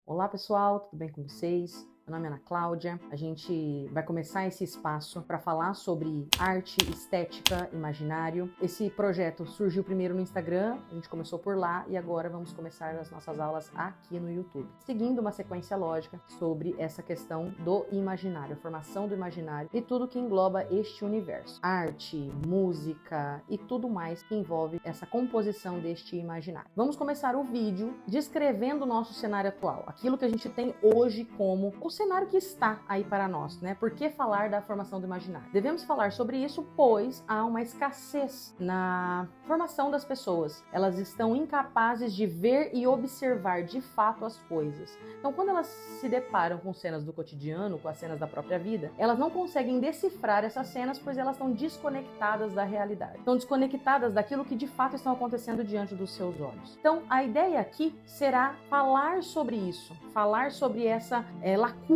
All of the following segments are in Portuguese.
Olá pessoal, tudo bem com vocês? Meu nome é Ana Cláudia. A gente vai começar esse espaço para falar sobre arte, estética, imaginário. Esse projeto surgiu primeiro no Instagram, a gente começou por lá e agora vamos começar as nossas aulas aqui no YouTube, seguindo uma sequência lógica sobre essa questão do imaginário, a formação do imaginário e tudo que engloba este universo. Arte, música e tudo mais que envolve essa composição deste imaginário. Vamos começar o vídeo descrevendo o nosso cenário atual, aquilo que a gente tem hoje como o cenário que está aí para nós, né? Por que falar da formação do imaginário? Devemos falar sobre isso, pois há uma escassez na formação das pessoas. Elas estão incapazes de ver e observar de fato as coisas. Então, quando elas se deparam com cenas do cotidiano, com as cenas da própria vida, elas não conseguem decifrar essas cenas, pois elas estão desconectadas da realidade. Estão desconectadas daquilo que de fato estão acontecendo diante dos seus olhos. Então, a ideia aqui será falar sobre isso, falar sobre essa lacuna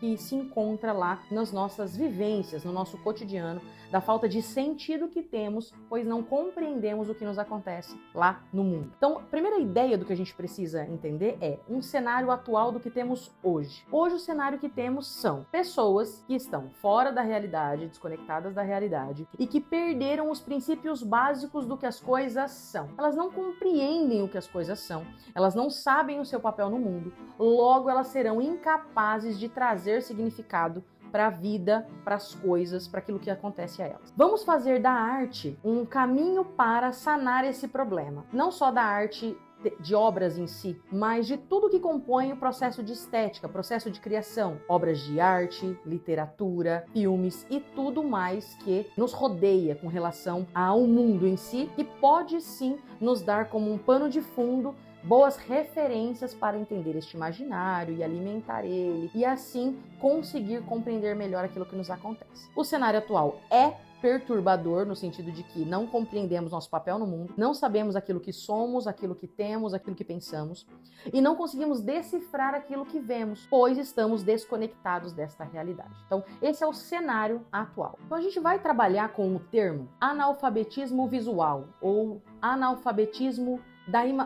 que se encontra lá nas nossas vivências, no nosso cotidiano, da falta de sentido que temos, pois não compreendemos o que nos acontece lá no mundo. Então, a primeira ideia do que a gente precisa entender é um cenário atual do que temos hoje. Hoje, o cenário que temos são pessoas que estão fora da realidade, desconectadas da realidade e que perderam os princípios básicos do que as coisas são. Elas não compreendem o que as coisas são, elas não sabem o seu papel no mundo, logo elas serão incapazes de trazer significado para a vida, para as coisas, para aquilo que acontece a elas. Vamos fazer da arte um caminho para sanar esse problema. Não só da arte de obras em si, mas de tudo que compõe o processo de estética, processo de criação, obras de arte, literatura, filmes e tudo mais que nos rodeia com relação ao mundo em si, que pode sim nos dar como um pano de fundo boas referências para entender este imaginário e alimentar ele e assim conseguir compreender melhor aquilo que nos acontece. O cenário atual é perturbador no sentido de que não compreendemos nosso papel no mundo, não sabemos aquilo que somos, aquilo que temos, aquilo que pensamos e não conseguimos decifrar aquilo que vemos, pois estamos desconectados desta realidade. Então, esse é o cenário atual. Então, a gente vai trabalhar com o termo analfabetismo visual ou analfabetismo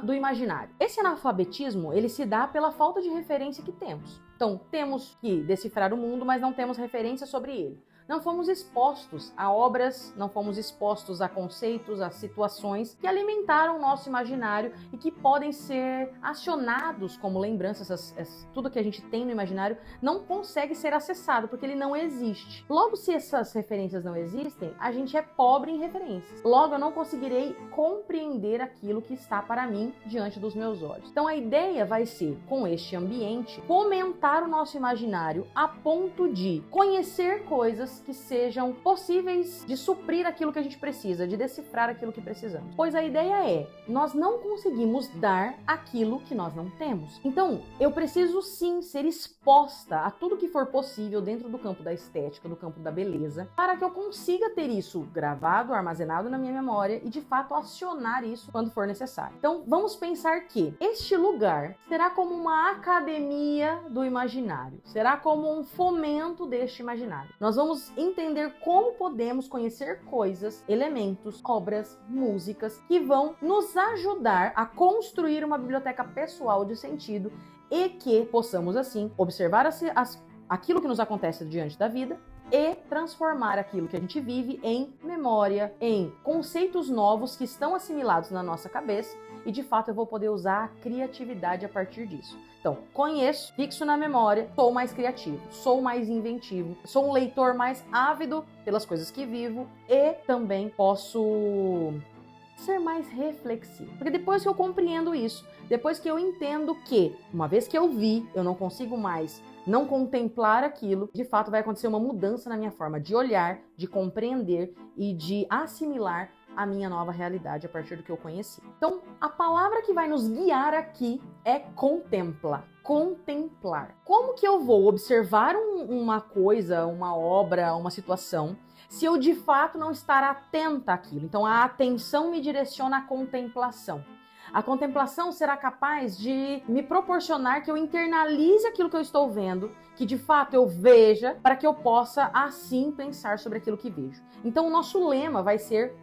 do imaginário. Esse analfabetismo, ele se dá pela falta de referência que temos. Então, temos que decifrar o mundo, mas não temos referência sobre ele. Não fomos expostos a obras, não fomos expostos a conceitos, a situações que alimentaram o nosso imaginário e que podem ser acionados como lembranças. Tudo que a gente tem no imaginário não consegue ser acessado porque ele não existe. Logo, se essas referências não existem, a gente é pobre em referências. Logo, eu não conseguirei compreender aquilo que está para mim diante dos meus olhos. Então, a ideia vai ser, com este ambiente, fomentar o nosso imaginário a ponto de conhecer coisas que sejam possíveis de suprir aquilo que a gente precisa, de decifrar aquilo que precisamos. Pois a ideia é, nós não conseguimos dar aquilo que nós não temos. Então, eu preciso sim ser exposta a tudo que for possível dentro do campo da estética, do campo da beleza, para que eu consiga ter isso gravado, armazenado na minha memória e de fato acionar isso quando for necessário. Então, vamos pensar que este lugar será como uma academia do imaginário, será como um fomento deste imaginário. Nós vamos entender como podemos conhecer coisas, elementos, obras, músicas que vão nos ajudar a construir uma biblioteca pessoal de sentido e que possamos assim observar aquilo que nos acontece diante da vida e transformar aquilo que a gente vive em memória, em conceitos novos que estão assimilados na nossa cabeça e de fato eu vou poder usar a criatividade a partir disso. Então, conheço, fixo na memória, sou mais criativo, sou mais inventivo, sou um leitor mais ávido pelas coisas que vivo e também posso ser mais reflexivo. Porque depois que eu compreendo isso, depois que eu entendo que, uma vez que eu vi, eu não consigo mais não contemplar aquilo, de fato vai acontecer uma mudança na minha forma de olhar, de compreender e de assimilar a minha nova realidade a partir do que eu conheci. Então, a palavra que vai nos guiar aqui é contempla. Contemplar. Como que eu vou observar uma coisa, uma obra, uma situação, se eu de fato não estar atenta àquilo? Então, a atenção me direciona à contemplação. A contemplação será capaz de me proporcionar que eu internalize aquilo que eu estou vendo, que de fato eu veja, para que eu possa assim pensar sobre aquilo que vejo. Então, o nosso lema vai ser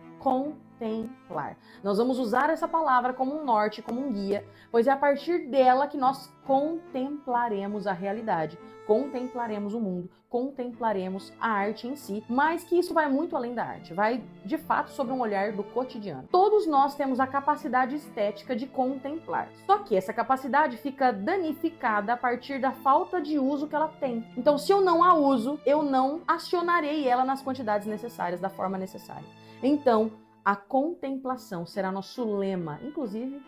contemplar. Nós vamos usar essa palavra como um norte, como um guia, pois é a partir dela que nós contemplaremos a realidade, contemplaremos o mundo, contemplaremos a arte em si, mas que isso vai muito além da arte, vai de fato sobre um olhar do cotidiano. Todos nós temos a capacidade estética de contemplar, só que essa capacidade fica danificada a partir da falta de uso que ela tem. Então, se eu não a uso, eu não acionarei ela nas quantidades necessárias, da forma necessária. Então, a contemplação será nosso lema. Inclusive,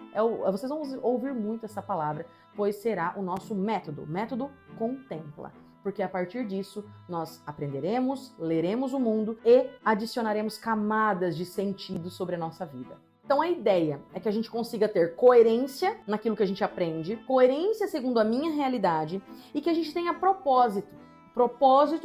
vocês vão ouvir muito essa palavra, pois será o nosso método. Método contempla. Porque a partir disso, nós aprenderemos, leremos o mundo e adicionaremos camadas de sentido sobre a nossa vida. Então a ideia é que a gente consiga ter coerência naquilo que a gente aprende, coerência segundo a minha realidade e que a gente tenha propósito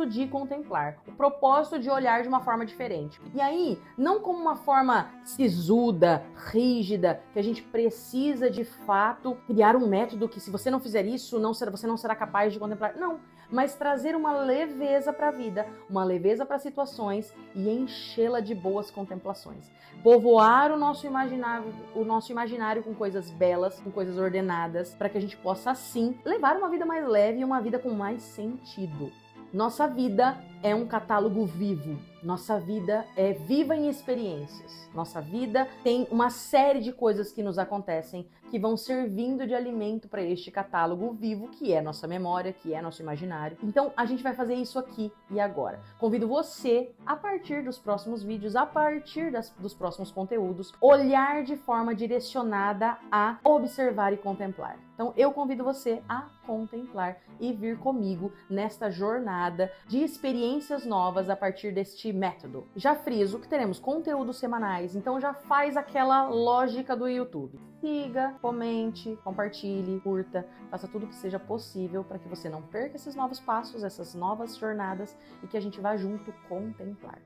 de contemplar, o propósito de olhar de uma forma diferente. E aí, não como uma forma sisuda, rígida, que a gente precisa de fato criar um método que se você não fizer isso, você não será capaz de contemplar. Não, mas trazer uma leveza para a vida, uma leveza para as situações e enchê-la de boas contemplações. Povoar o nosso imaginário com coisas belas, com coisas ordenadas, para que a gente possa assim levar uma vida mais leve e uma vida com mais sentido. Nossa vida é um catálogo vivo. Nossa vida é viva em experiências. Nossa vida tem uma série de coisas que nos acontecem que vão servindo de alimento para este catálogo vivo, que é nossa memória, que é nosso imaginário. Então, a gente vai fazer isso aqui e agora. Convido você, a partir dos próximos vídeos, a partir dos próximos conteúdos, olhar de forma direcionada a observar e contemplar. Então, eu convido você a contemplar e vir comigo nesta jornada de experiências novas a partir deste método. Já friso que teremos conteúdos semanais, então já faz aquela lógica do YouTube. Siga, comente, compartilhe, curta, faça tudo o que seja possível para que você não perca esses novos passos, essas novas jornadas e que a gente vá junto contemplar.